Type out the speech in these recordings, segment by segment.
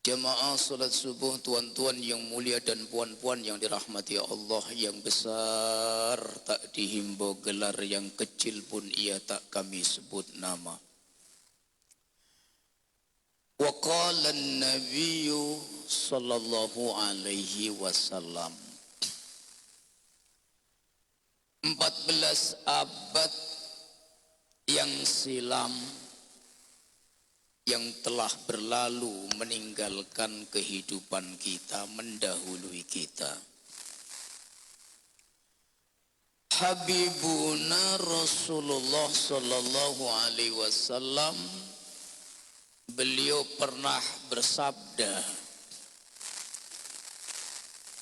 Jamaah salat subuh, tuan-tuan yang mulia dan puan-puan yang dirahmati Allah yang besar, tak dihimbau gelar, yang kecil pun ia tak kami sebut nama. Wa qala an-nabiyyu sallallahu alaihi wasallam, 14 abad yang silam yang telah berlalu meninggalkan kehidupan kita, mendahului kita. Habibuna Rasulullah sallallahu alaihi wasallam, beliau pernah bersabda,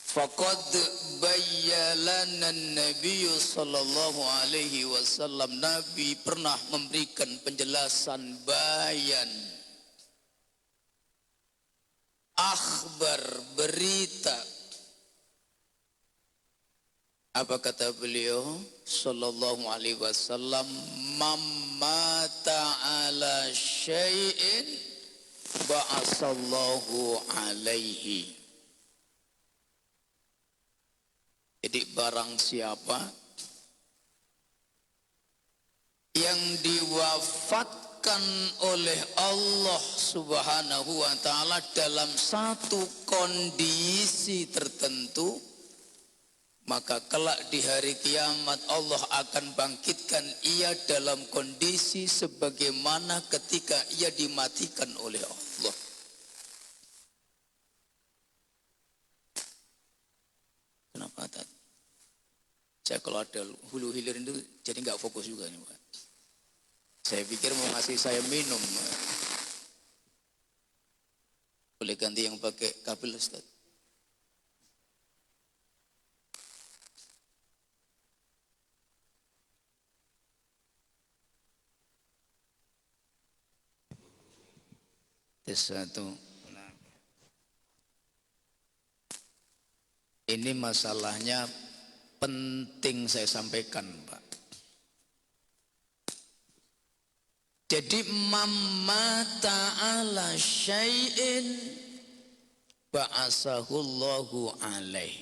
faqad bayyana an-nabiy sallallahu alaihi wasallam, Nabi pernah memberikan penjelasan bayan, akhbar, berita. Apa kata beliau sallallahu alaihi wasallam? Mamata ala syai'in ba'asallahu alaihi. Jadi barang siapa yang diwafatkan oleh Allah Subhanahu wa ta'ala dalam satu kondisi tertentu, maka kelak di hari kiamat Allah akan bangkitkan ia dalam kondisi sebagaimana ketika ia dimatikan oleh Allah. Kenapa tak? Saya kalau ada hulu hilir itu jadi nggak fokus juga nih Pak. Saya pikir mau ngasih saya minum. Boleh ganti yang pakai kabel Ustaz? Satu. Nah. Ini masalahnya penting saya sampaikan Pak. Jadi mamata ala syai'in ba'asahullahu alaih.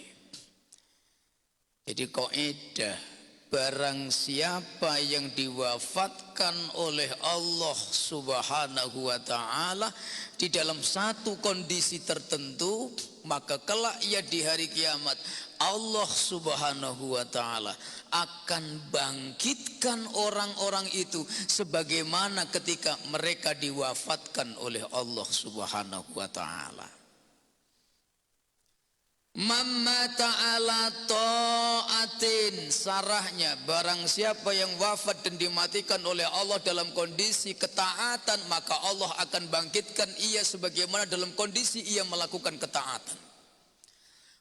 Jadi kaidah, barang siapa yang diwafatkan oleh Allah Subhanahu wa ta'ala di dalam satu kondisi tertentu, maka kelak ia di hari kiamat Allah Subhanahu wa ta'ala akan bangkitkan orang-orang itu sebagaimana ketika mereka diwafatkan oleh Allah Subhanahu wa ta'ala. Mamma ta'ala ta'atin, sarahnya barang siapa yang wafat dan dimatikan oleh Allah dalam kondisi ketaatan, maka Allah akan bangkitkan ia sebagaimana dalam kondisi ia melakukan ketaatan.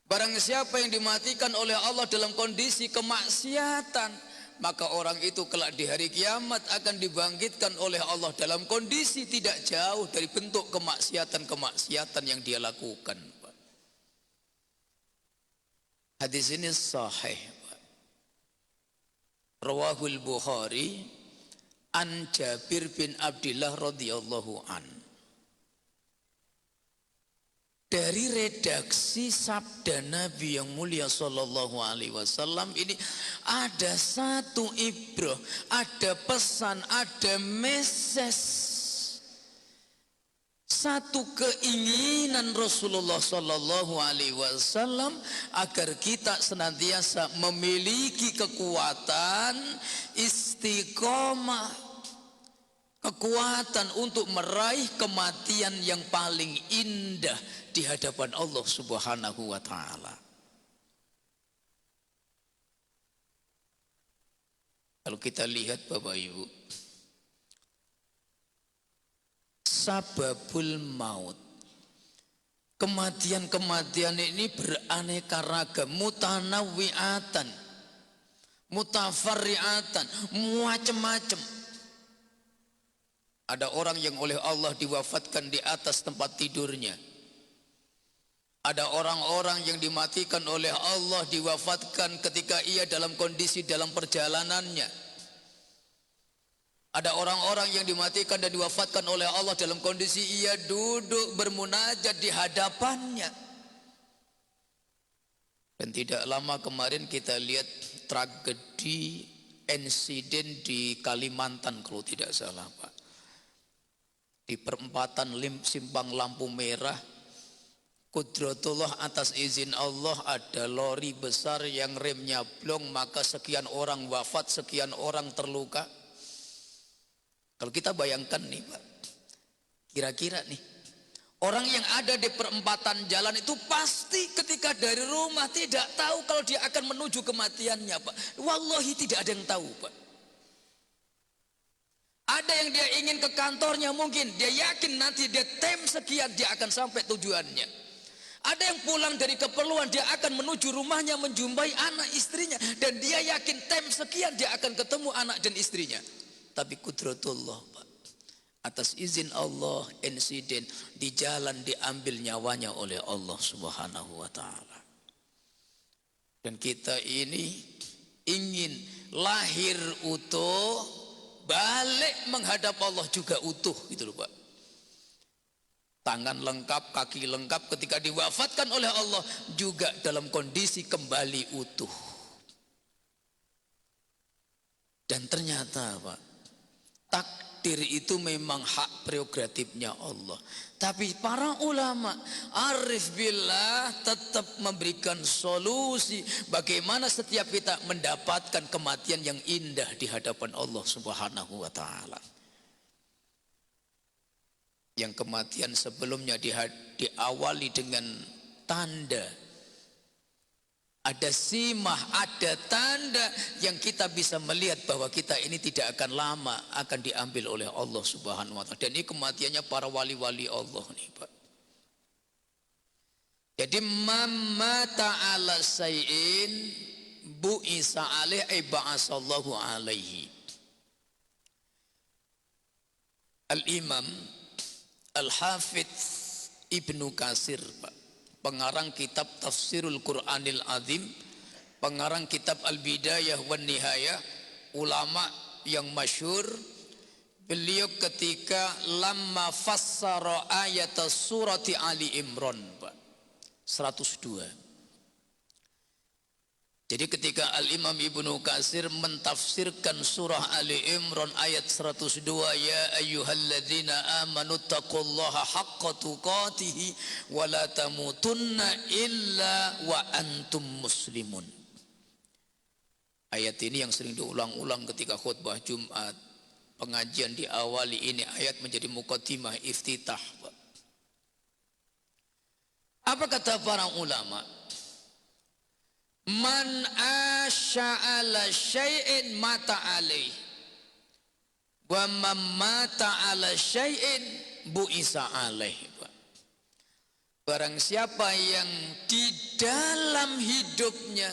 Barang siapa yang dimatikan oleh Allah dalam kondisi kemaksiatan, maka orang itu kelak di hari kiamat akan dibangkitkan oleh Allah dalam kondisi tidak jauh dari bentuk kemaksiatan-kemaksiatan yang dia lakukan. Hadis ini sahih. Rawahul Bukhari an Jabir bin Abdullah radhiyallahu an. Dari redaksi sabda Nabi yang mulia sallallahu alaihi wasallam ini ada satu ibrah, ada pesan, ada message. Satu keinginan Rasulullah sallallahu alaihi wasallam agar kita senantiasa memiliki kekuatan istiqomah, kekuatan untuk meraih kematian yang paling indah di hadapan Allah Subhanahu wa ta'ala. Kalau kita lihat Bapak Ibu, sababul maut, kematian-kematian ini beraneka ragam, mutanawwi'atan, mutafarri'atan, macam-macam. Ada orang yang oleh Allah diwafatkan di atas tempat tidurnya. Ada orang-orang yang dimatikan oleh Allah, diwafatkan ketika ia dalam kondisi dalam perjalanannya. Ada orang-orang yang dimatikan dan diwafatkan oleh Allah dalam kondisi ia duduk bermunajat di hadapannya. Dan tidak lama kemarin kita lihat tragedi insiden di Kalimantan kalau tidak salah Pak. Di perempatan simpang lampu merah, Qudratullah atas izin Allah ada lori besar yang remnya blong, maka sekian orang wafat, sekian orang terluka. Kalau kita bayangkan nih Pak, kira-kira nih, orang yang ada di perempatan jalan itu pasti ketika dari rumah tidak tahu kalau dia akan menuju kematiannya Pak. Wallahi tidak ada yang tahu Pak. Ada yang dia ingin ke kantornya mungkin, dia yakin nanti dia tem sekian dia akan sampai tujuannya. Ada yang pulang dari keperluan, dia akan menuju rumahnya menjumpai anak istrinya. Dan dia yakin tem sekian dia akan ketemu anak dan istrinya. Tapi Qudratullah Pak, atas izin Allah insiden di jalan diambil nyawanya oleh Allah Subhanahu wa ta'ala. Dan kita ini ingin lahir utuh, balik menghadap Allah juga utuh gitu loh Pak. Tangan lengkap, kaki lengkap, ketika diwafatkan oleh Allah juga dalam kondisi kembali utuh. Dan ternyata Pak, takdir itu memang hak prerogatifnya Allah. Tapi para ulama arif billah tetap memberikan solusi bagaimana setiap kita mendapatkan kematian yang indah di hadapan Allah Subhanahu wa ta'ala. Yang kematian sebelumnya diawali dengan tanda. Ada simah, ada tanda yang kita bisa melihat bahwa kita ini tidak akan lama akan diambil oleh Allah Subhanahu wa ta'ala. Dan ini kematiannya para wali-wali Allah nih Pak. Jadi mamata ala sayin bu'isa alaihi ba'asallahu alaihi. Al-Imam Al-Hafidz Ibnu Katsir Pak, pengarang kitab Tafsirul Quranil Azim, pengarang kitab Al-Bidayah wan Nihayah, ulama yang masyhur. Beliau ketika lamma fassara ayat surati Ali Imran Pak, 102. Jadi ketika Al-Imam Ibnu Katsir mentafsirkan surah Ali Imran ayat 102, ya ayyuhalladzina amanu taqullaha haqqa tuqatih wa la tamutunna illa wa antum muslimun. Ayat ini yang sering diulang-ulang ketika khutbah Jumat. Pengajian diawali ini ayat menjadi muqaddimah iftitah. Apa kata para ulama? Man asya'ala syai'in mata alaih wa man mata ala syai'in bu'isa alaih. Barang siapa yang di dalam hidupnya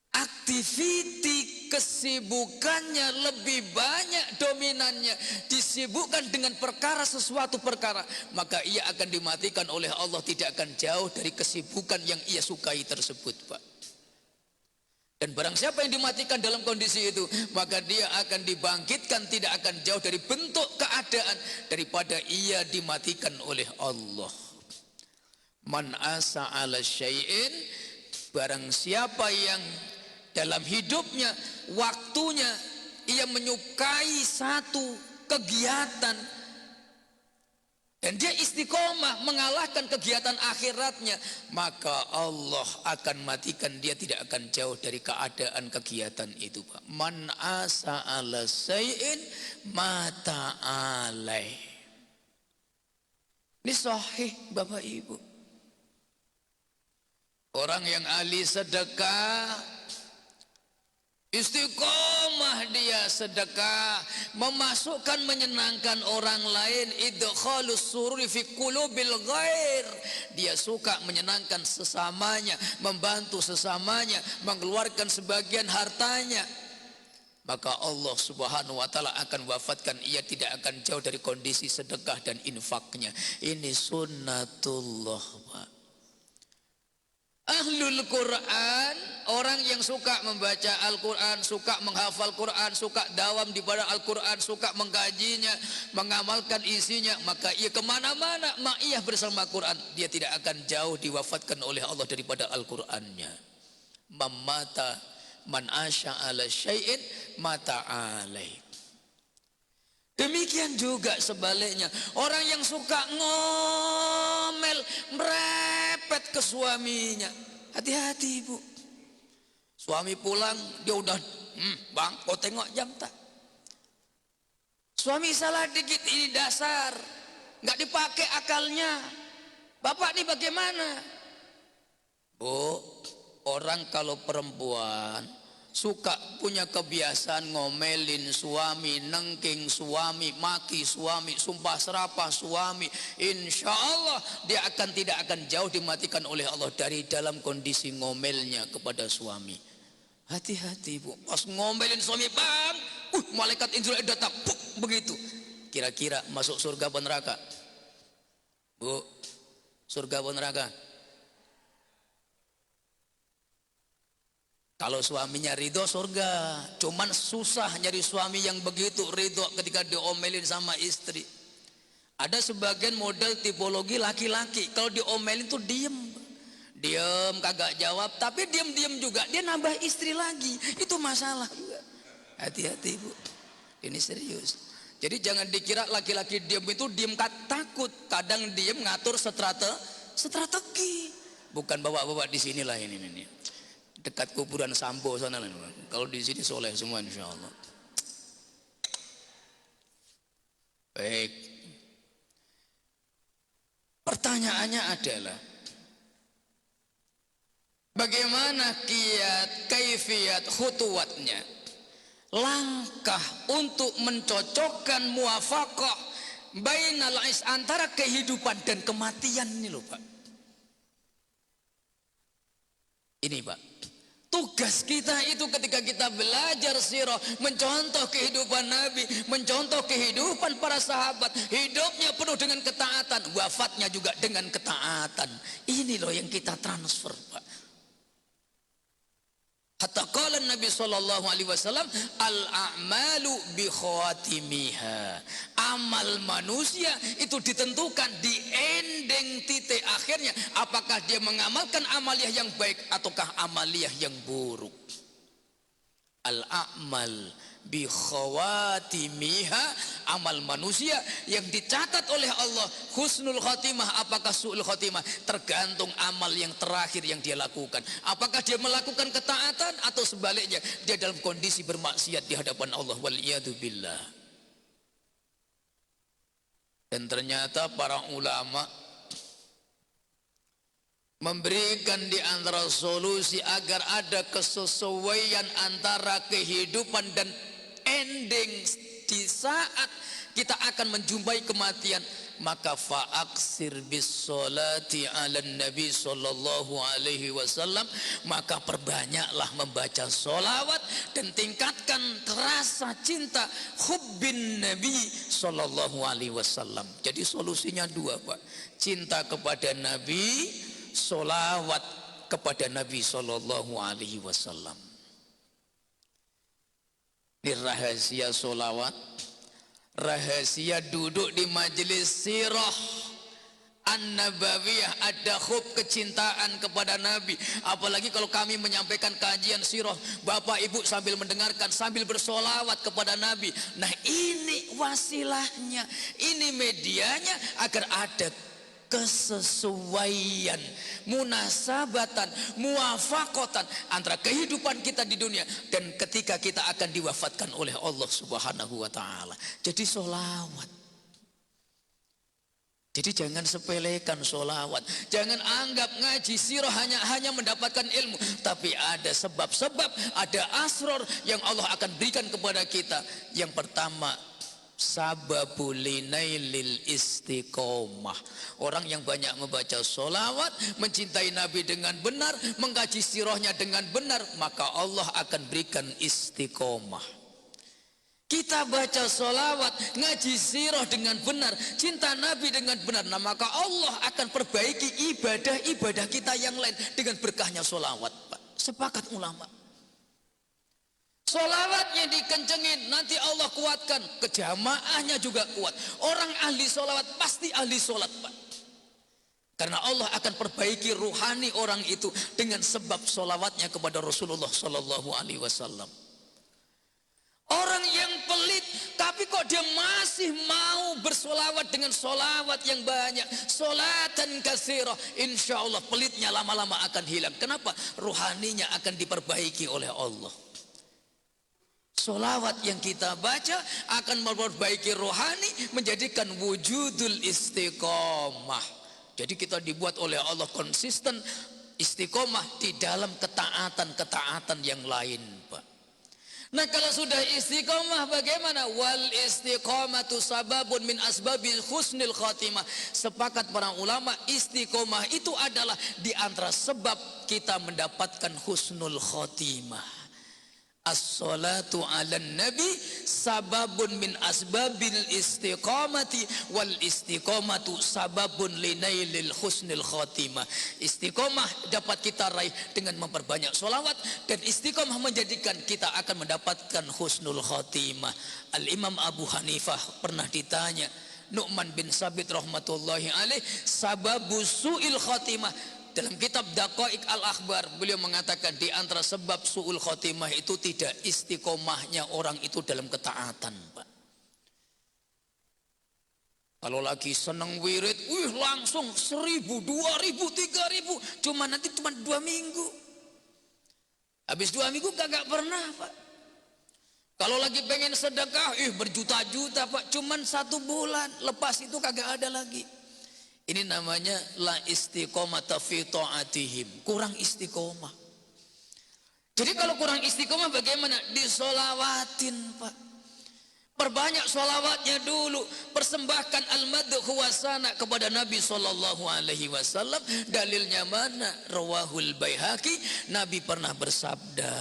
aktiviti kesibukannya lebih banyak dominannya disibukkan dengan perkara sesuatu perkara, maka ia akan dimatikan oleh Allah, tidak akan jauh dari kesibukan yang ia sukai tersebut Pak. Dan barang siapa yang dimatikan dalam kondisi itu, maka dia akan dibangkitkan tidak akan jauh dari bentuk keadaan daripada ia dimatikan oleh Allah. Man asa ala syai'in, barang siapa yang dalam hidupnya waktunya ia menyukai satu kegiatan dan dia istiqomah mengalahkan kegiatan akhiratnya, maka Allah akan matikan dia, tidak akan jauh dari keadaan kegiatan itu Pak. Man asa ala syai'in mata alaih. Ini sahih Bapak Ibu. Orang yang ahli sedekah, istiqomah dia sedekah, memasukkan menyenangkan orang lain, idkhalus sururi fi qulubil ghair. Dia suka menyenangkan sesamanya, membantu sesamanya, mengeluarkan sebagian hartanya. Maka Allah Subhanahu wa ta'ala akan wafatkan ia, tidak akan jauh dari kondisi sedekah dan infaknya. Ini sunnatullah Pak. Ahlul Quran, orang yang suka membaca Al-Quran, suka menghafal Quran, suka dawam di pada Al-Quran, suka mengkajinya, mengamalkan isinya, maka ia kemana-mana ma'iyah bersama Quran, dia tidak akan jauh diwafatkan oleh Allah daripada Al-Qurannya. Mamata man asya ala syai'in mata alaih. Demikian juga sebaliknya, orang yang suka ngomel, merepet ke suaminya. Hati-hati ibu. Suami pulang, dia udah, bang, kau tengok jam tak? Suami salah dikit, ini dasar. Nggak dipakai akalnya. Bapak ini bagaimana? Bu, orang kalau perempuan suka punya kebiasaan ngomelin suami, nengking suami, maki suami, sumpah serapah suami, insya Allah dia tidak akan jauh dimatikan oleh Allah dari dalam kondisi ngomelnya kepada suami. Hati-hati bu, pas ngomelin suami bang, malaikat Israel datang, begitu. Kira-kira masuk surga apa neraka? Bu, surga apa neraka? Kalau suaminya ridho surga, cuman susah nyari suami yang begitu ridho ketika diomelin sama istri. Ada sebagian model tipologi laki-laki, kalau diomelin tuh diem kagak jawab, tapi diem juga dia nambah istri lagi, itu masalah. Hati-hati bu, ini serius. Jadi jangan dikira laki-laki diem itu diem takut, kadang diem ngatur strategi. Bukan bawa-bawa di sinilah ini. Dekat kuburan Sambo sana. Kalau di sini soleh semua insya Allah. Baik. Pertanyaannya adalah bagaimana kaifiyat khutuwatnya, langkah untuk mencocokkan muwafaqah bainal antara kehidupan dan kematian ini loh Pak. Ini Pak, tugas kita itu ketika kita belajar sirah, mencontoh kehidupan Nabi, mencontoh kehidupan para sahabat, hidupnya penuh dengan ketaatan, wafatnya juga dengan ketaatan. Ini loh yang kita transfer Pak. Hatta qala Nabi sallallahu alaihi wasallam, al-a'malu bi khawatimiha. Amal manusia itu ditentukan di ending titik akhirnya, apakah dia mengamalkan amaliyah yang baik ataukah amaliyah yang buruk. Al-a'mal bi khawatimiha, amal manusia yang dicatat oleh Allah husnul khatimah apakah su'ul khatimah, tergantung amal yang terakhir yang dia lakukan, apakah dia melakukan ketaatan atau sebaliknya dia dalam kondisi bermaksiat di hadapan Allah, waliyadu billah. Dan ternyata para ulama memberikan di antara solusi agar ada kesesuaian antara kehidupan dan ending di saat kita akan menjumpai kematian, maka fa'aksir bis sholati ala nabi sallallahu alaihi wasallam, maka perbanyaklah membaca sholawat dan tingkatkan rasa cinta hubbin nabi sallallahu alaihi wasallam. Jadi solusinya dua Pak, cinta kepada nabi, sholawat kepada nabi sallallahu alaihi wasallam. Ini rahasia sholawat, rahasia duduk di majelis sirah an-nabawiyah, ada hub kecintaan kepada Nabi. Apalagi kalau kami menyampaikan kajian sirah, Bapak Ibu sambil mendengarkan, sambil bersolawat kepada Nabi. Nah ini wasilahnya, ini medianya agar ada kesesuaian, munasabatan, muwafaqatan antara kehidupan kita di dunia dan ketika kita akan diwafatkan oleh Allah Subhanahu wa taala. Jadi sholawat. Jadi jangan sepelekan sholawat. Jangan anggap ngaji sirah hanya mendapatkan ilmu, tapi ada sebab-sebab, ada asror yang Allah akan berikan kepada kita. Yang pertama, sababul linailil istiqomah. Orang yang banyak membaca sholawat, mencintai Nabi dengan benar, mengkaji sirahnya dengan benar, maka Allah akan berikan istiqomah. Kita baca solawat, ngaji sirah dengan benar, cinta Nabi dengan benar, nah maka Allah akan perbaiki ibadah-ibadah kita yang lain dengan berkahnya solawat, Pak. Sepakat ulama. Solawatnya dikencengin, nanti Allah kuatkan, kejamaahnya juga kuat. Orang ahli solawat pasti ahli solat, Pak. Karena Allah akan perbaiki ruhani orang itu dengan sebab solawatnya kepada Rasulullah Sallallahu Alaihi Wasallam. Orang yang pelit, tapi kok dia masih mau bersolawat dengan solawat yang banyak, solatan katsirah, insya Allah pelitnya lama-lama akan hilang. Kenapa? Ruhaninya akan diperbaiki oleh Allah. Solawat yang kita baca akan memperbaiki rohani, menjadikan wujudul istiqomah. Jadi kita dibuat oleh Allah konsisten istiqomah di dalam ketaatan-ketaatan yang lain, Pak. Nah kalau sudah istiqomah bagaimana? Wal istiqomatu sababun min asbabil husnil khatimah. Sepakat para ulama, istiqomah itu adalah di antara sebab kita mendapatkan husnul khatimah. As-salatu ala nabi sababun min asbabil istiqamati wal istiqamatu sababun linailil husnil khatimah. Istiqomah dapat kita raih dengan memperbanyak solawat, dan istiqomah menjadikan kita akan mendapatkan husnul khatimah. Al-Imam Abu Hanifah pernah ditanya Nu'man bin Sabit rahmatullahi alaih, sababu su'il khatimah. Dalam kitab Daqaiq al-Akhbar beliau mengatakan di antara sebab su'ul khotimah itu tidak istiqomahnya orang itu dalam ketaatan, Pak. Kalau lagi seneng wirid, langsung 1000, 2000, 3000, cuma 2 minggu. Habis 2 minggu kagak pernah, Pak. Kalau lagi pengen sedekah, berjuta-juta, Pak, cuma 1 bulan, lepas itu kagak ada lagi. Ini namanya la istiqomata fi ta'atihim, kurang istiqomah. Jadi kalau kurang istiqomah bagaimana? Disolawatin, Pak. Perbanyak solawatnya dulu. Persembahkan al-madhu wasana kepada Nabi Sallallahu Alaihi Wasallam. Dalilnya mana? Rawahul Baihaqi, Nabi pernah bersabda.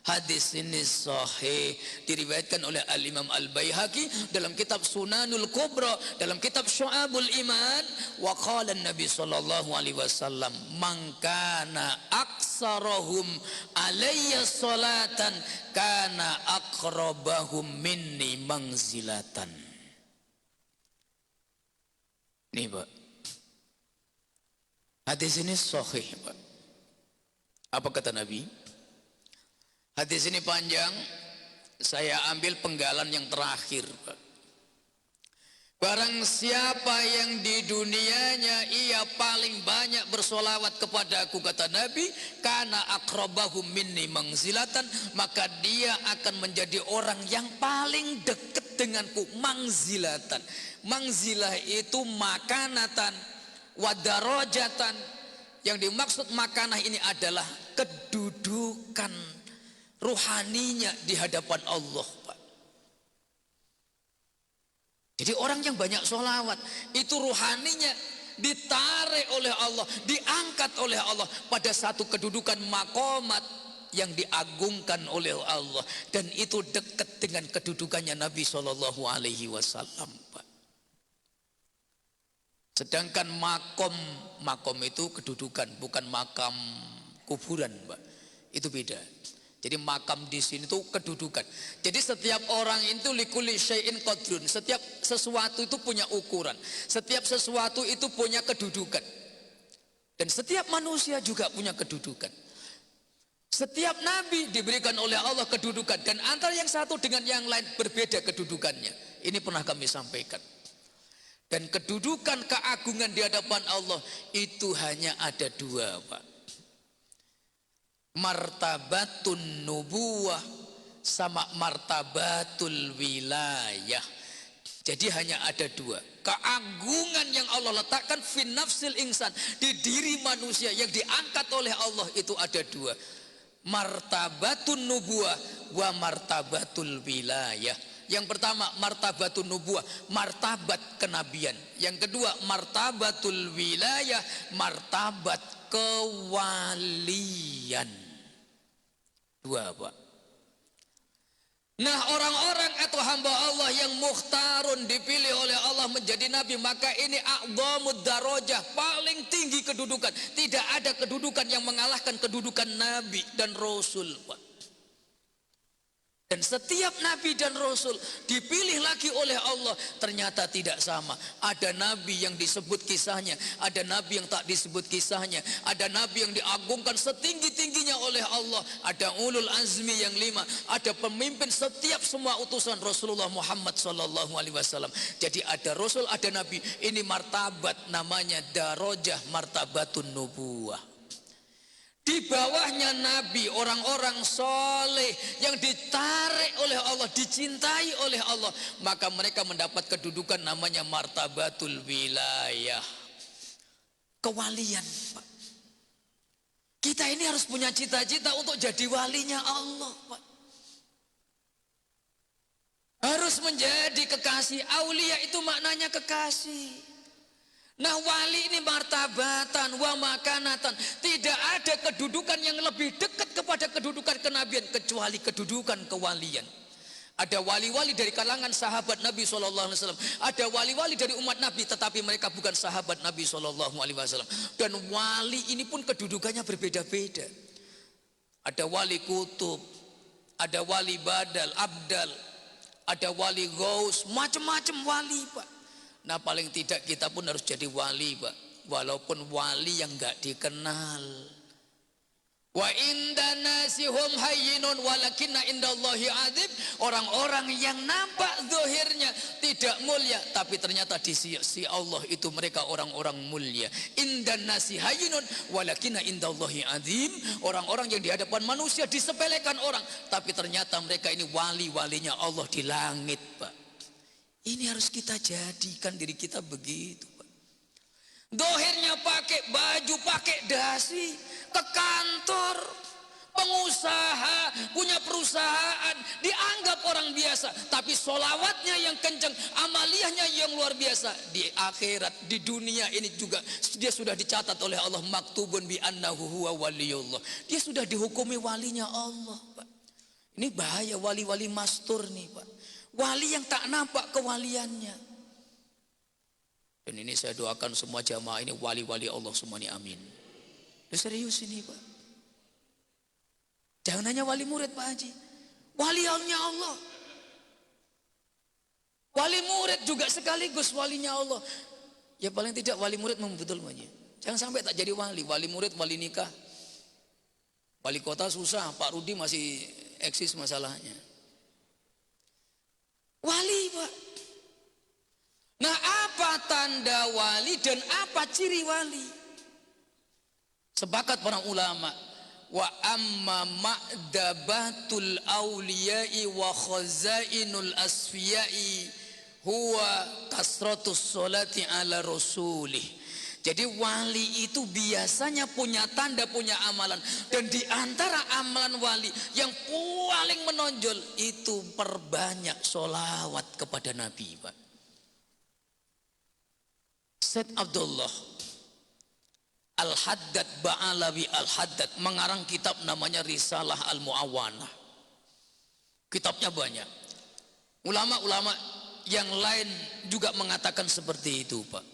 Hadis ini sahih, diriwayatkan oleh Al-Imam Al-Baihaqi dalam kitab Sunanul Kubra, dalam kitab Syu'abul Iman. Wa qala Nabi sallallahu alaihi wasallam, "Man kana aksarahum alayya salatan kana aqrabahum minni manzilatan." Nih, Pak. Hadis ini sahih, Pak. Apa kata Nabi? Hadis ini panjang, saya ambil penggalan yang terakhir, Pak. Barang siapa yang di dunianya ia paling banyak bersolawat kepadaku, kata Nabi, kana akrabahum minni mangzilatan, maka dia akan menjadi orang yang paling dekat denganku. Mangzilatan, mangzilah itu makanatan, wadarojatan. Yang dimaksud makanah ini adalah kedudukan ruhaninya di hadapan Allah, Pak. Jadi orang yang banyak sholawat itu ruhaninya ditarik oleh Allah, diangkat oleh Allah pada satu kedudukan makomat yang diagungkan oleh Allah, dan itu dekat dengan kedudukannya Nabi Shallallahu Alaihi Wasallam, Pak. Sedangkan makom itu kedudukan, bukan makam kuburan, Pak. Itu beda. Jadi makam di sini itu kedudukan. Jadi setiap orang itu likulli syai'in qadrun. Setiap sesuatu itu punya ukuran. Setiap sesuatu itu punya kedudukan. Dan setiap manusia juga punya kedudukan. Setiap nabi diberikan oleh Allah kedudukan, dan antara yang satu dengan yang lain berbeda kedudukannya. Ini pernah kami sampaikan. Dan kedudukan keagungan di hadapan Allah itu hanya ada 2, Pak. Martabatun nubuwah sama martabatul wilayah. Jadi hanya ada 2. Keagungan yang Allah letakkan fi nafsil insan, di diri manusia yang diangkat oleh Allah itu ada 2. Martabatun nubuwah wa martabatul wilayah. Yang pertama martabatun nubuwah, martabat kenabian. Yang kedua martabatul wilayah, martabat kewalian. 2, Pak. Nah, orang-orang atau hamba Allah yang mukhtarun dipilih oleh Allah menjadi nabi, maka ini a'dhamud darajah, paling tinggi kedudukan. Tidak ada kedudukan yang mengalahkan kedudukan nabi dan rasul, Pak. Dan setiap nabi dan rasul dipilih lagi oleh Allah, ternyata tidak sama. Ada nabi yang disebut kisahnya, ada nabi yang tak disebut kisahnya, ada nabi yang diagungkan setinggi-tingginya oleh Allah, ada ulul azmi yang 5, ada pemimpin setiap semua utusan Rasulullah Muhammad SAW. Jadi ada rasul, ada nabi. Ini martabat, namanya darajah martabatun nubuwah. Di bawahnya nabi, orang-orang soleh yang ditarik oleh Allah, dicintai oleh Allah, maka mereka mendapat kedudukan namanya martabatul wilayah, kewalian, Pak. Kita ini harus punya cita-cita untuk jadi walinya Allah, Pak. Harus menjadi kekasih. Aulia itu maknanya kekasih. Nah, wali ini martabatan wa makanatan. Tidak ada kedudukan yang lebih dekat kepada kedudukan kenabian kecuali kedudukan kewalian. Ada wali-wali dari kalangan sahabat Nabi SAW. Ada wali-wali dari umat Nabi, tetapi mereka bukan sahabat Nabi SAW. Dan wali ini pun kedudukannya berbeda-beda. Ada wali kutub, ada wali badal, abdal, ada wali gaus, macam-macam wali, Pak. Nah, paling tidak kita pun harus jadi wali, Pak. Walaupun wali yang enggak dikenal. Wa indana sihum hayyinun walakinna indallahi adzib. Orang-orang yang nampak zahirnya tidak mulia, tapi ternyata di sisi Allah itu mereka orang-orang mulia. Indana hayyinun walakinna indallahi adzim. Orang-orang yang di hadapan manusia disepelekan orang, tapi ternyata mereka ini wali-walinya Allah di langit, Pak. Ini harus kita jadikan diri kita begitu, Pak. Dohirnya pakai baju, pakai dasi, ke kantor, pengusaha, punya perusahaan, dianggap orang biasa. Tapi solawatnya yang kencang, amaliyahnya yang luar biasa. Di akhirat, di dunia ini juga dia sudah dicatat oleh Allah, maktubun bi annahu huwa waliyullah. Dia sudah dihukumi walinya Allah, Pak. Ini bahaya wali-wali mastur nih, Pak. Wali yang tak nampak kewaliannya. Dan ini saya doakan semua jamaah ini wali-wali Allah semuanya, amin. Serius ini, Pak. Jangan hanya wali murid, Pak Haji. Walinya Allah. Wali murid juga sekaligus walinya Allah. Ya paling tidak wali murid membetul banyak. Jangan sampai tak jadi wali. Wali murid, wali nikah. Wali kota susah, Pak Rudi masih eksis masalahnya. Wali, Pak. Nah, apa tanda wali dan apa ciri wali? Sepakat para ulama, wa amma ma'dabatul awliyai wa khazainul asfiyai huwa kasratus sholati ala rasulih. Jadi wali itu biasanya punya tanda, punya amalan. Dan di antara amalan wali yang paling menonjol itu perbanyak sholawat kepada Nabi, Pak. Said Abdullah Al-Haddad Ba'alawi Al-Haddad mengarang kitab namanya Risalah Al-Mu'awanah. Kitabnya banyak. Ulama-ulama yang lain juga mengatakan seperti itu, Pak.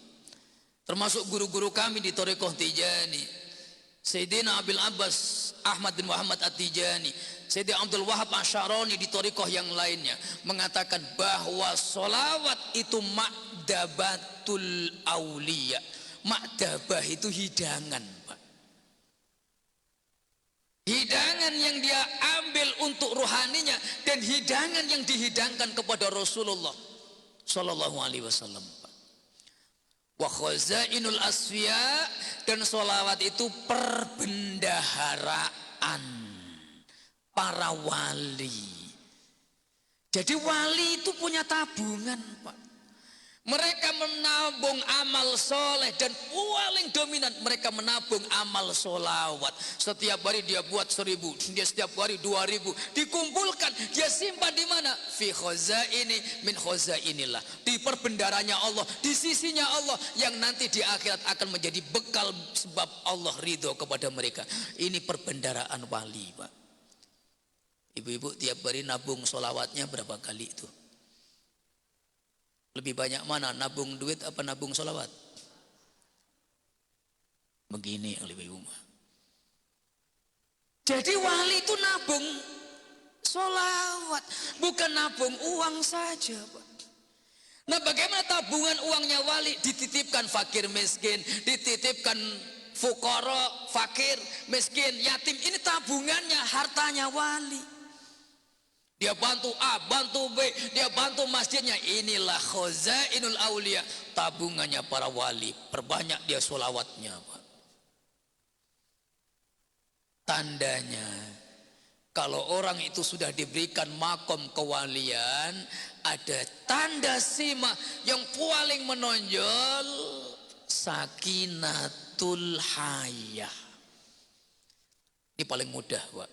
Termasuk guru-guru kami di Thariqah Tijani, Sayyidina Abil Abbas Ahmad bin Muhammad At-Tijani, Sayyidina Abdul Wahab Asy'arani di Thariqah yang lainnya mengatakan bahwa solawat itu ma'dabatul auliya. Ma'dabah itu hidangan, Pak. Hidangan yang dia ambil untuk rohaninya dan hidangan yang dihidangkan kepada Rasulullah Sallallahu Alaihi Wasallam. Wa khazainul asfiya, dan sholawat itu perbendaharaan para wali. Jadi wali itu punya tabungan, Pak. Mereka menabung amal soleh dan paling dominan mereka menabung amal solawat. Setiap hari dia buat 1000, dia setiap hari 2000, dikumpulkan, dia simpan di mana? Fi khazaini min khazainillah, di perbendaranya Allah, di sisinya Allah yang nanti di akhirat akan menjadi bekal sebab Allah ridho kepada mereka. Ini perbendaraan wali, Pak. Ibu-ibu tiap hari nabung solawatnya berapa kali itu? Lebih banyak mana, nabung duit apa nabung solawat? Begini ibu-ibu. Jadi wali itu nabung solawat, bukan nabung uang saja, Pak. Nah, bagaimana tabungan uangnya wali? Dititipkan fakir miskin, dititipkan fukara, fakir, miskin, yatim. Ini tabungannya, hartanya wali. Dia bantu A, bantu B, dia bantu masjidnya. Inilah khazainul aulia, tabungannya para wali. Perbanyak dia solawatnya, Pak. Tandanya kalau orang itu sudah diberikan makom kewalian, ada tanda sima yang paling menonjol, sakinatul hayah. Ini paling mudah, Pak.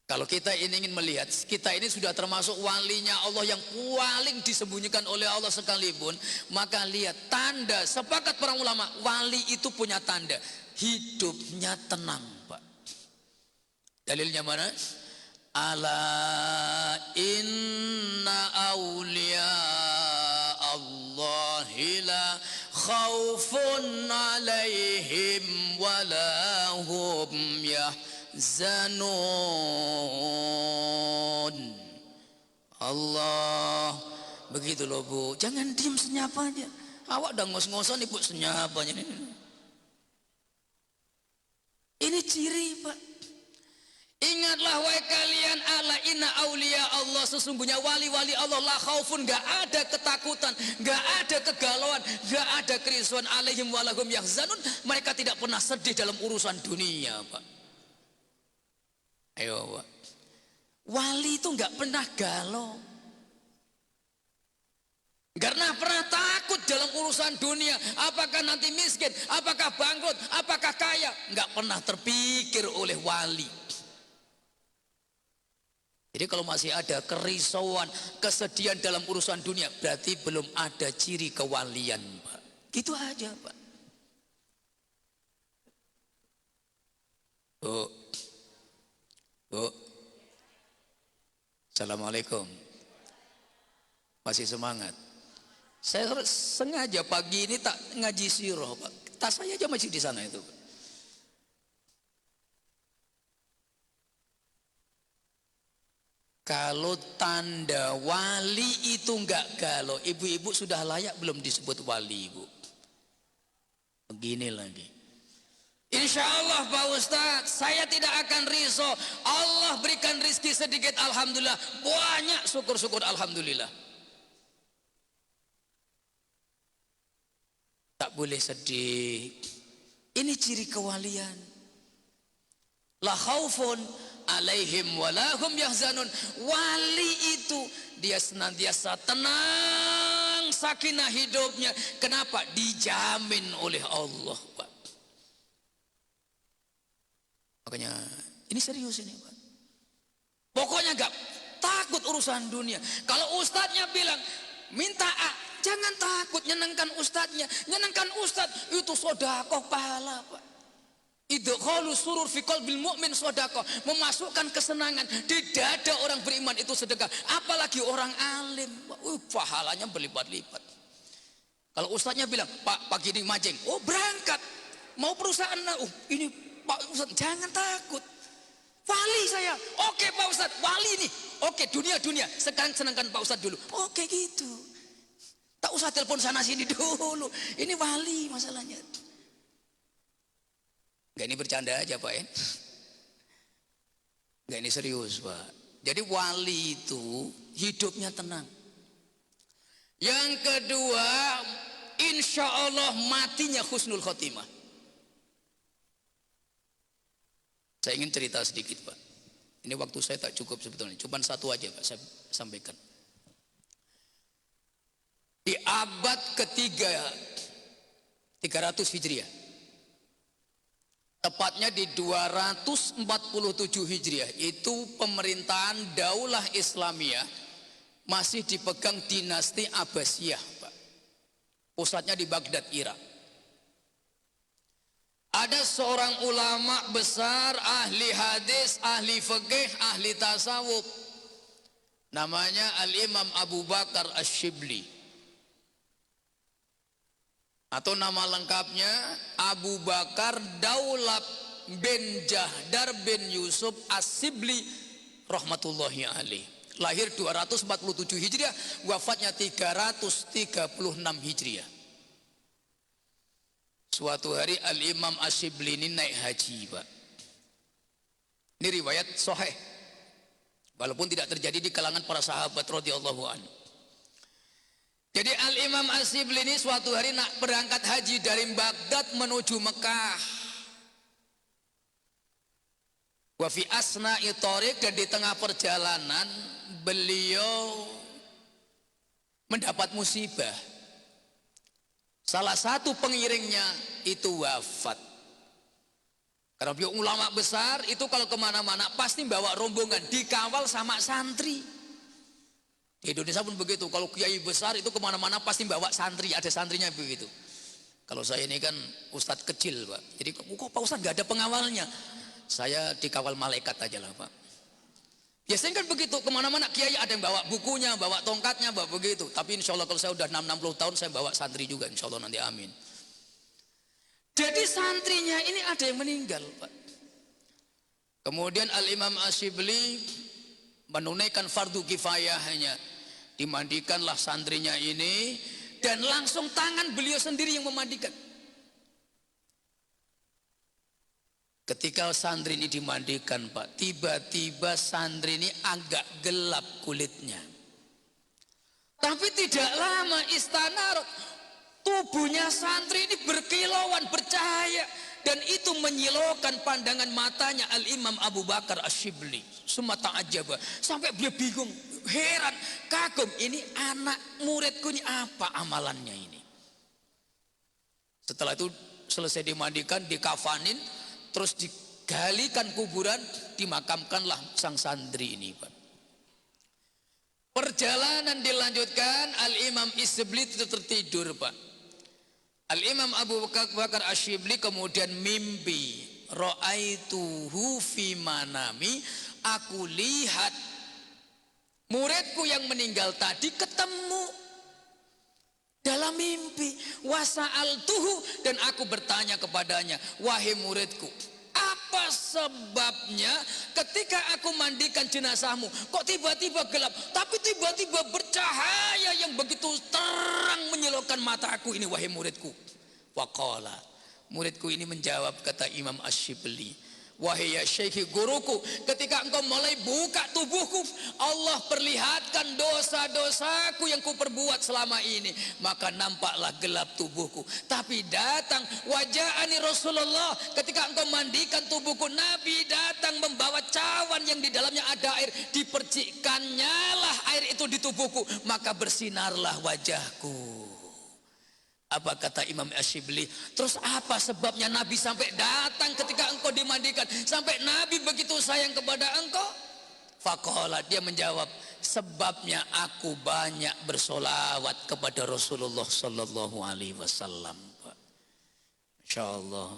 Kalau kita ingin melihat, kita ini sudah termasuk walinya Allah yang paling disembunyikan oleh Allah sekalipun, maka lihat tanda, sepakat para ulama, wali itu punya tanda, hidupnya tenang, Pak. Dalilnya mana? Ala inna awliya Allahi la khawfun alaihim walahum yahzanun. Allah, begitu loh Bu. Jangan diam, senyap aja. Awak udah ngos-ngosan ibu, senyap aja. Ini ciri, Pak. Ingatlah wahai kalian, ala inna aulia Allah, sesungguhnya wali-wali Allah la khaufun, gak ada ketakutan, gak ada kegalauan, gak ada kerisauan, alaihim walahum yahzanun, mereka tidak pernah sedih dalam urusan dunia, Pak. Ayo, Pak. Wali itu gak pernah galau, karena pernah takut dalam urusan dunia, apakah nanti miskin, apakah bangkrut, apakah kaya, gak pernah terpikir oleh wali. Jadi kalau masih ada kerisauan, kesedihan dalam urusan dunia, berarti belum ada ciri kewalian, Pak. Gitu aja, Pak. Bu, Bu, Assalamualaikum. Masih semangat? Saya sengaja pagi ini tak ngaji sirah, Pak. Tas saya aja masih di sana itu, Pak. Kalau tanda wali itu enggak galau, ibu-ibu sudah layak belum disebut wali, Ibu? Begini lagi. Insya Allah Pak Ustadz, saya tidak akan risau. Allah berikan rizki sedikit, alhamdulillah. Banyak, syukur-syukur, alhamdulillah. Tak boleh sedih. Ini ciri kewalian. La khaufun alaihim walahum yahzanun. Wali itu dia senantiasa tenang, sakinah hidupnya. Kenapa? Dijamin oleh Allah, Pak. Makanya ini serius ini, Pak. Pokoknya gak takut urusan dunia. Kalau ustadznya bilang minta A, jangan takut, nyenangkan ustadznya. Nyenangkan ustadz itu sedekah pahala, Pak. Idkhalu surur fi qalbil mu'min sedekah, memasukkan kesenangan di dada orang beriman itu sedekah. Apalagi orang alim, pahalanya berlipat-lipat. Kalau ustadznya bilang, Pak pagi ini mancing, oh berangkat, mau perusahaan, ini Pak Ustadz, jangan takut. Wali saya, oke Pak Ustadz, wali nih, oke dunia, sekarang senangkan Pak Ustadz dulu, oke gitu. Tak usah telepon sana sini dulu, ini wali masalahnya. Enggak, ini bercanda aja, Pak, ya. Enggak, ini serius, Pak. Jadi wali itu hidupnya tenang. Yang kedua, insya Allah matinya husnul khotimah. Saya ingin cerita sedikit, Pak. Ini waktu saya tak cukup sebetulnya. Cuma satu aja, Pak, saya sampaikan. Di abad ketiga 300 Hijriah, tepatnya di 247 Hijriah, itu pemerintahan Daulah Islamiyah masih dipegang dinasti Abbasiyah, Pak. Pusatnya di Baghdad, Irak. ada seorang ulama besar, ahli hadis, ahli fikih, ahli tasawuf, namanya Al-Imam Abu Bakar Asy-Syibli, atau nama lengkapnya Abu Bakar Daulab bin Jahdar bin Yusuf As-Sibli rahmatullahi alaih. Lahir 247 Hijriah, wafatnya 336 Hijriah. Suatu hari Al-Imam Asy-Syibli ini naik haji, Pak. Ini riwayat sahih, walaupun tidak terjadi di kalangan para sahabat radhiyallahu anhu. Jadi Al-Imam Asy-Syibli ini suatu hari nak berangkat haji dari Baghdad menuju Mekah. Wa fi asna'i thariq, dan di tengah perjalanan beliau mendapat musibah. Salah satu pengiringnya itu wafat. Karena beliau ulama besar, itu kalau kemana-mana pasti bawa rombongan, dikawal sama santri. Di Indonesia pun begitu, kalau kiai besar itu kemana-mana pasti bawa santri, ada santrinya begitu. Kalau saya ini kan ustadz kecil, Pak, jadi kok Pak Ustadz gak ada pengawalnya? Saya dikawal malaikat aja lah, Pak. Biasanya kan begitu, kemana-mana kiai ada yang bawa bukunya, bawa tongkatnya, bawa begitu. Tapi insya Allah kalau saya udah 60 tahun saya bawa santri juga, insya Allah nanti, amin. Jadi santrinya ini ada yang meninggal, Pak. Kemudian Al-Imam Asy-Syibli menunaikan fardu kifayahnya, dimandikanlah santrinya ini, dan langsung tangan beliau sendiri yang memandikan. Ketika santri ini dimandikan, Pak, tiba-tiba santri ini agak gelap kulitnya. Tapi tidak lama istanar, tubuhnya santri ini berkilauan, bercahaya, dan itu menyilaukan pandangan matanya Al-Imam Abu Bakar Asy-Syibli. Summa ta'ajjaba, sampai beliau bingung, heran, kagum, ini anak muridku ini apa amalannya ini. Setelah itu selesai dimandikan, dikafanin, terus digalikan kuburan, dimakamkanlah sang santri ini, Pak. Perjalanan dilanjutkan, Al-Imam Asy-Syibli itu tertidur, Pak. Al-Imam Abu Bakar Asy-Syibli kemudian mimpi, ra'aituhu fi manami, aku lihat muridku yang meninggal tadi ketemu dalam mimpi. Wasa'altuhu, dan aku bertanya kepadanya, wahai muridku, apa sebabnya ketika aku mandikan jenazahmu kok tiba-tiba gelap, tapi tiba-tiba bercahaya yang begitu terang menyilaukan mataku ini, wahai muridku. Waqala, muridku ini menjawab, kata Imam Asy-Syibli, wahai ya syekhi, guruku, ketika engkau mulai buka tubuhku, Allah perlihatkan dosa-dosaku yang kuperbuat selama ini, maka nampaklah gelap tubuhku. Tapi datang wajahani Rasulullah, ketika engkau mandikan tubuhku, Nabi datang membawa cawan yang di dalamnya ada air, dipercikkannya lah air itu di tubuhku, maka bersinarlah wajahku. Apa kata Imam Asy-Syibli? Terus apa sebabnya Nabi sampai datang ketika engkau dimandikan, sampai Nabi begitu sayang kepada engkau? Faqala, dia menjawab, sebabnya aku banyak bersolawat kepada Rasulullah sallallahu alaihi wasallam. Insyaallah,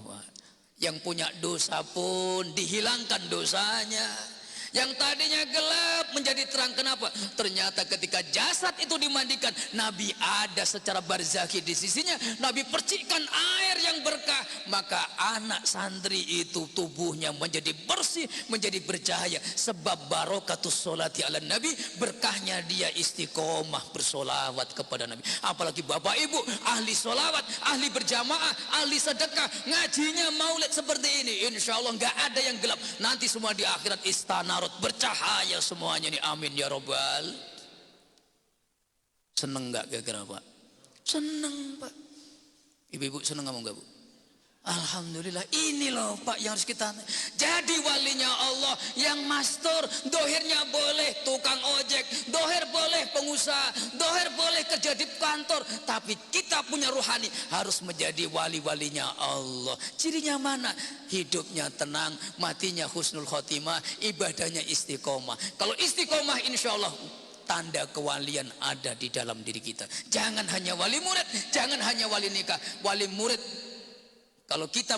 yang punya dosa pun dihilangkan dosanya. Yang tadinya gelap menjadi terang. Kenapa? Ternyata ketika jasad itu dimandikan, Nabi ada secara barzakhi di sisinya, Nabi percikkan air yang berkah, maka anak santri itu tubuhnya menjadi bersih, menjadi bercahaya. Sebab barakatus sholati ala Nabi, berkahnya dia istiqomah bersolawat kepada Nabi. Apalagi bapak ibu ahli solawat, ahli berjamaah, ahli sedekah, ngajinya maulid seperti ini, insya Allah nggak ada yang gelap. Nanti semua di akhirat istana bercahaya semuanya nih, amin ya robbal. Seneng nggak kira-kira, Pak? Seneng, Pak. Ibu-ibu seneng ngomong nggak, Bu? Alhamdulillah, ini loh, Pak, yang harus kita jadi walinya Allah yang mastur. Dohirnya boleh tukang ojek, dohir boleh pengusaha, dohir boleh kerja di kantor, tapi kita punya ruhani harus menjadi wali-walinya Allah. Cirinya mana? Hidupnya tenang, matinya husnul khotimah, ibadahnya istiqomah. Kalau istiqomah, insya Allah tanda kewalian ada di dalam diri kita. Jangan hanya wali murid, jangan hanya wali nikah, wali murid. Kalau kita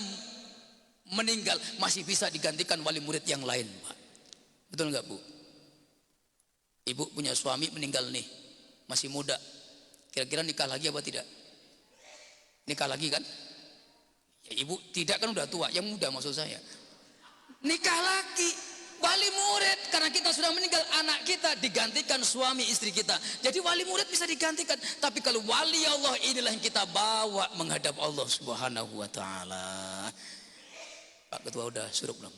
meninggal masih bisa digantikan wali murid yang lain, Pak. Betul nggak, Bu? Ibu punya suami meninggal nih, masih muda. Kira-kira nikah lagi apa tidak? Nikah lagi kan? Ya, ibu tidak kan, udah tua, yang muda maksud saya. Nikah lagi, wali murid, karena kita sudah meninggal, anak kita digantikan suami istri kita. Jadi wali murid bisa digantikan. Tapi kalau wali Allah inilah yang kita bawa menghadap Allah Subhanahu wa taala. Pak Ketua udah suruh belum?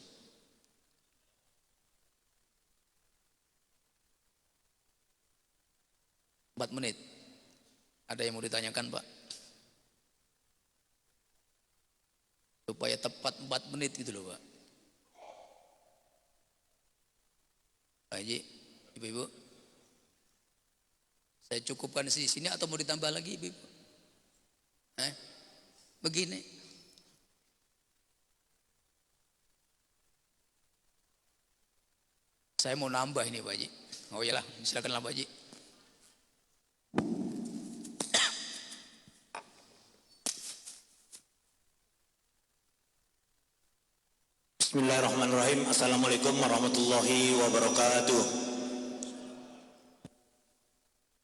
Empat menit. Ada yang mau ditanyakan, Pak? Supaya tepat 4 menit gitu loh, Pak. Pak Haji, Ibu-ibu, saya cukupkan di sini atau mau ditambah lagi, Ibu-ibu? Begini. Saya mau nambah ini, Pak Haji. Oh iyalah, silakanlah Pak Haji. Bismillahirrahmanirrahim. Assalamualaikum warahmatullahi wabarakatuh.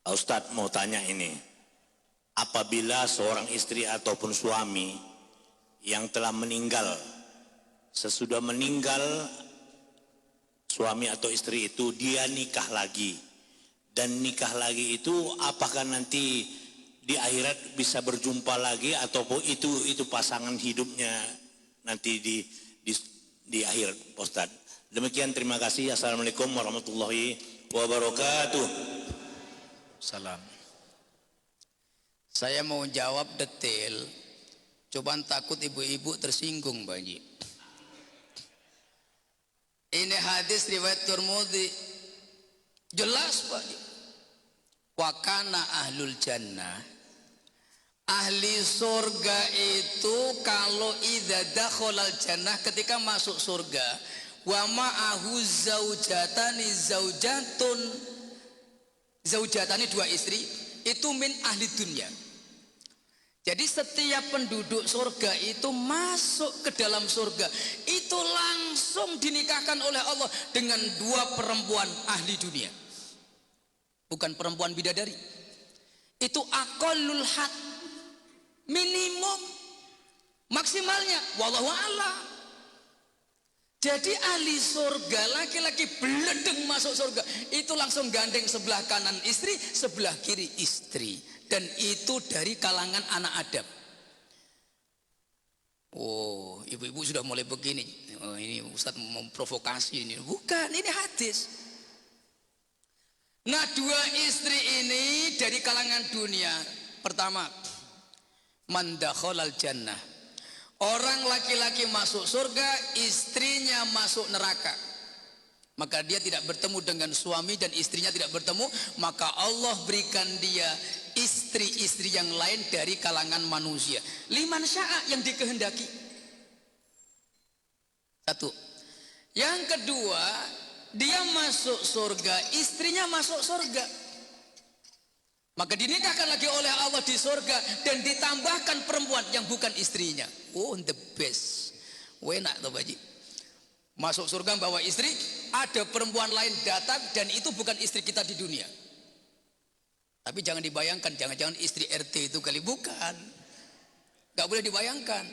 Ustadz mau tanya ini, apabila seorang istri ataupun suami yang telah meninggal, sesudah meninggal suami atau istri itu, dia nikah lagi, dan nikah lagi itu apakah nanti di akhirat bisa berjumpa lagi ataupun itu pasangan hidupnya nanti di akhir, Ustaz? Demikian, terima kasih. Assalamualaikum warahmatullahi wabarakatuh. Salam. Saya mau jawab detail, cobaan takut ibu-ibu tersinggung, Pak Haji. Ini hadis riwayat Tirmidzi, jelas, Pak Haji. Wa kana ahlul jannah, ahli surga itu kalau idza dakhalal jannah, ketika masuk surga, wa ma'ahu zaujatani 2 istri, itu min ahli dunia. Jadi setiap penduduk surga itu masuk ke dalam surga itu langsung dinikahkan oleh Allah dengan 2 perempuan ahli dunia, bukan perempuan bidadari. Itu aqallul had, minimum, maksimalnya wallahu a'lam. Jadi ahli surga laki-laki beledeng masuk surga itu langsung gandeng sebelah kanan istri, sebelah kiri istri, dan itu dari kalangan anak Adam. Oh, ibu-ibu sudah mulai begini. Oh, ini Ustadz memprovokasi ini. Bukan, ini hadis. Nah, 2 istri ini dari kalangan dunia. Pertama, man dakhalal jannah, orang laki-laki masuk surga, istrinya masuk neraka, maka dia tidak bertemu dengan suami dan istrinya tidak bertemu, maka Allah berikan dia istri-istri yang lain dari kalangan manusia, liman sya'a, yang dikehendaki. 1. Yang kedua, dia masuk surga, istrinya masuk surga, maka dinikahkan lagi oleh Allah di surga dan ditambahkan perempuan yang bukan istrinya. Oh, the best. Enak tuh, Pak Haji. Masuk surga bawa istri, ada perempuan lain datang dan itu bukan istri kita di dunia. Tapi jangan dibayangkan, jangan-jangan istri RT itu kali, bukan. Gak boleh dibayangkan.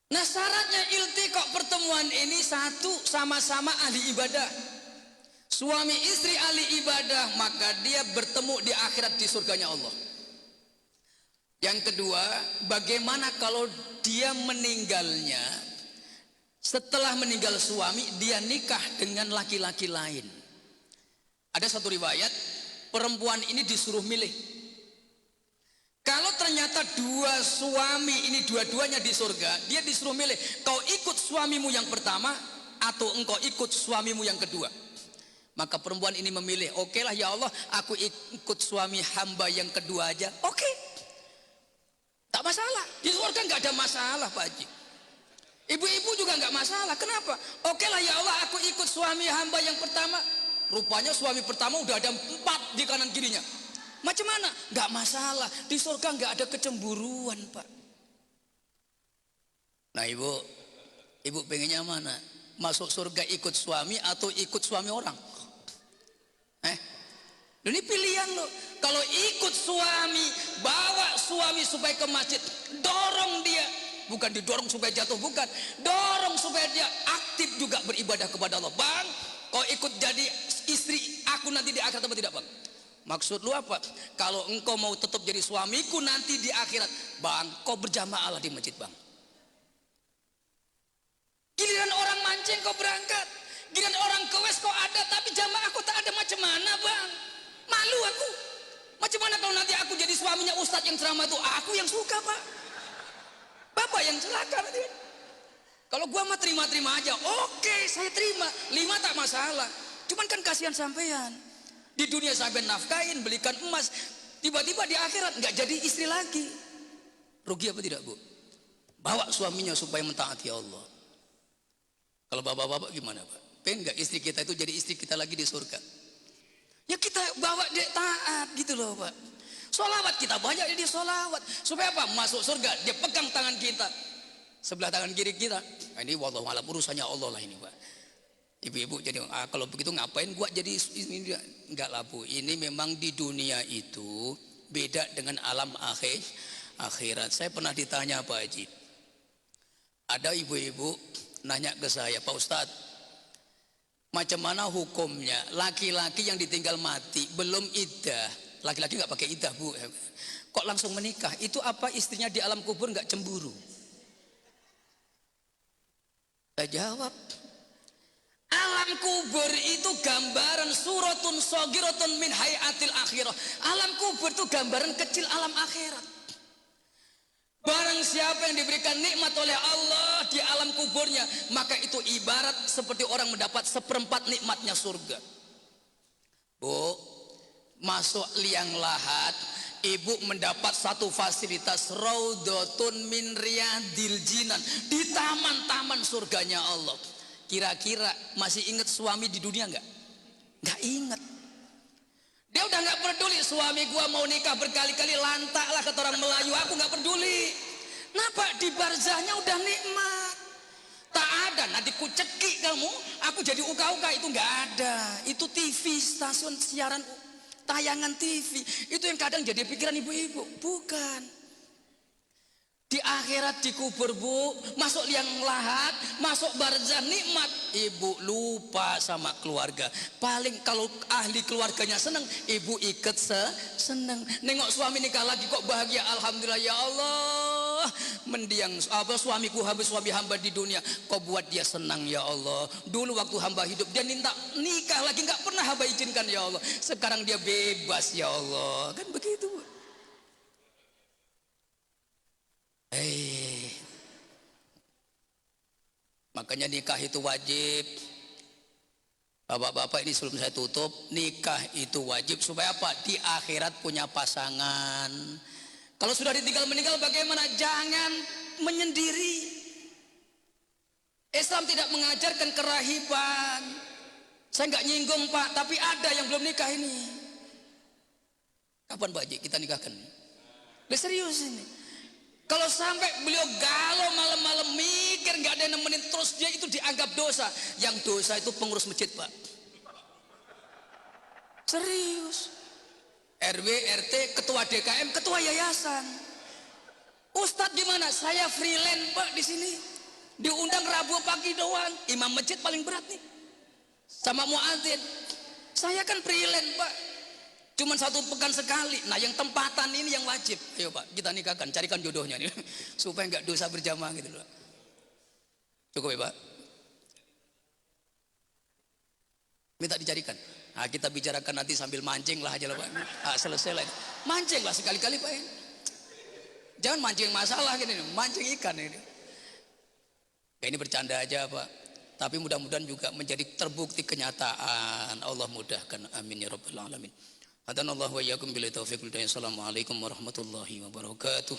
Nah, syaratnya iltiqa, pertemuan ini 1, sama-sama ahli ibadah. Suami istri ahli ibadah, maka dia bertemu di akhirat di surganya Allah. Yang kedua, bagaimana kalau dia meninggalnya, setelah meninggal suami dia nikah dengan laki-laki lain? Ada satu riwayat, perempuan ini disuruh milih. Kalau ternyata 2 suami ini dua-duanya di surga, dia disuruh milih, kau ikut suamimu yang pertama atau engkau ikut suamimu yang kedua. Maka perempuan ini memilih, oke lah ya Allah, aku ikut suami hamba yang kedua aja. Oke, tak masalah. Di surga nggak ada masalah, Pak Haji. Ibu-ibu juga nggak masalah. Kenapa? Oke lah ya Allah, aku ikut suami hamba yang pertama. Rupanya suami pertama udah ada 4 di kanan kirinya. Macam mana? Nggak masalah. Di surga nggak ada kecemburuan, Pak. Nah ibu pengennya mana? Masuk surga ikut suami atau ikut suami orang? Ini pilihan lo. Kalau ikut suami, bawa suami supaya ke masjid, dorong dia, bukan didorong supaya jatuh, bukan, dorong supaya dia aktif juga beribadah kepada Allah. Bang, kau ikut jadi istri aku nanti di akhirat apa tidak, bang? Maksud lu apa? Kalau engkau mau tetap jadi suamiku nanti di akhirat, bang, kau berjamaah lah di masjid, bang. Giliran orang mancing kau berangkat, giliran orang kewes kau ada, tapi jamaah kau tak ada, macam mana, bang? Malu aku. Macam mana kalau nanti aku jadi suaminya ustadz yang ceramah itu? Aku yang suka, pak. Bapak yang celaka nanti. Kalau gua mah terima-terima aja. Oke, saya terima. 5 tak masalah. Cuman kan kasihan sampean. Di dunia sampean nafkain, belikan emas. Tiba-tiba di akhirat nggak jadi istri lagi. Rugi apa tidak, bu? Bawa suaminya supaya mentaati Allah. Kalau bapak-bapak gimana, pak? Pengen nggak istri kita itu jadi istri kita lagi di surga? Ya kita bawa dia taat gitu loh, pak. Sholawat kita banyak dia sholawat. Supaya apa? Masuk surga dia pegang tangan kita, sebelah tangan kiri kita. Nah, ini wallahu a'lam, urusannya Allah lah ini, pak. Ibu-ibu jadi kalau begitu ngapain gua jadi ini? Enggak lah, bu. Ini memang di dunia itu beda dengan alam akhirat. Saya pernah ditanya Pak Haji, ada ibu-ibu nanya ke saya, Pak Ustadz, macam mana hukumnya laki-laki yang ditinggal mati belum iddah, laki-laki nggak pakai iddah, bu, kok langsung menikah? Itu apa istrinya di alam kubur nggak cemburu? Saya jawab, alam kubur itu gambaran suratun sogiratun min hayatil akhirah. Alam kubur itu gambaran kecil alam akhirat. Barang siapa yang diberikan nikmat oleh Allah di alam kuburnya, maka itu ibarat seperti orang mendapat 1/4 nikmatnya surga. Bu, masuk liang lahat, ibu mendapat satu fasilitas raudhatun min riyadil jinan, di taman-taman surganya Allah. Kira-kira masih ingat suami di dunia enggak? Enggak ingat. Dia udah nggak peduli, suami gua mau nikah berkali-kali, lantak lah kata orang Melayu, aku nggak peduli. Kenapa? Di barzahnya udah nikmat. Tak ada, nanti ku cekik kamu, aku jadi uka-uka, itu nggak ada. Itu TV, stasiun siaran, tayangan TV. Itu yang kadang jadi pikiran ibu-ibu. Bukan. Di akhirat dikubur, bu, masuk liang lahat, masuk barzah nikmat, ibu lupa sama keluarga. Paling kalau ahli keluarganya seneng, ibu ikut seneng. Nengok suami nikah lagi kok bahagia, alhamdulillah ya Allah. Mendiang apa suamiku habis suami hamba di dunia, kok buat dia senang ya Allah. Dulu waktu hamba hidup dia minta nikah lagi, nggak pernah hamba izinkan ya Allah. Sekarang dia bebas ya Allah, kan begitu, bu. Makanya nikah itu wajib. Bapak-bapak ini sebelum saya tutup, nikah itu wajib supaya apa? Di akhirat punya pasangan. Kalau sudah ditinggal meninggal bagaimana? Jangan menyendiri. Islam tidak mengajarkan kerahiban. Saya nggak nyinggung, Pak, tapi ada yang belum nikah ini. Kapan Pak Haji kita nikahkan? Serius ini. Kalau sampai beliau galau malam-malam mikir nggak ada yang nemenin, terus dia itu dianggap dosa. Yang dosa itu pengurus masjid, Pak. Serius. RW, RT, ketua DKM, ketua yayasan. Ustadz gimana? Saya freelance, Pak, di sini. Diundang Rabu pagi doang. Imam masjid paling berat nih. Sama muadzin. Saya kan freelance, Pak. Cuman 1 pekan sekali. Nah yang tempatan ini yang wajib. Ayo Pak, kita nikahkan, carikan jodohnya nih. Supaya nggak dosa berjamaah gitu loh. Cukup ya Pak? Minta dicarikan. Nah kita bicarakan nanti sambil mancing lah aja lah Pak. Nah, selesai lah. Mancing lah sekali-kali Pak. Jangan mancing masalah gini, mancing ikan ini. Ya ini bercanda aja Pak. Tapi mudah-mudahan juga menjadi terbukti kenyataan. Allah mudahkan. Amin ya rabbal alamin. Hadanallahu wa iyyakum billahi taufiq. Assalamualaikum warahmatullahi wabarakatuh.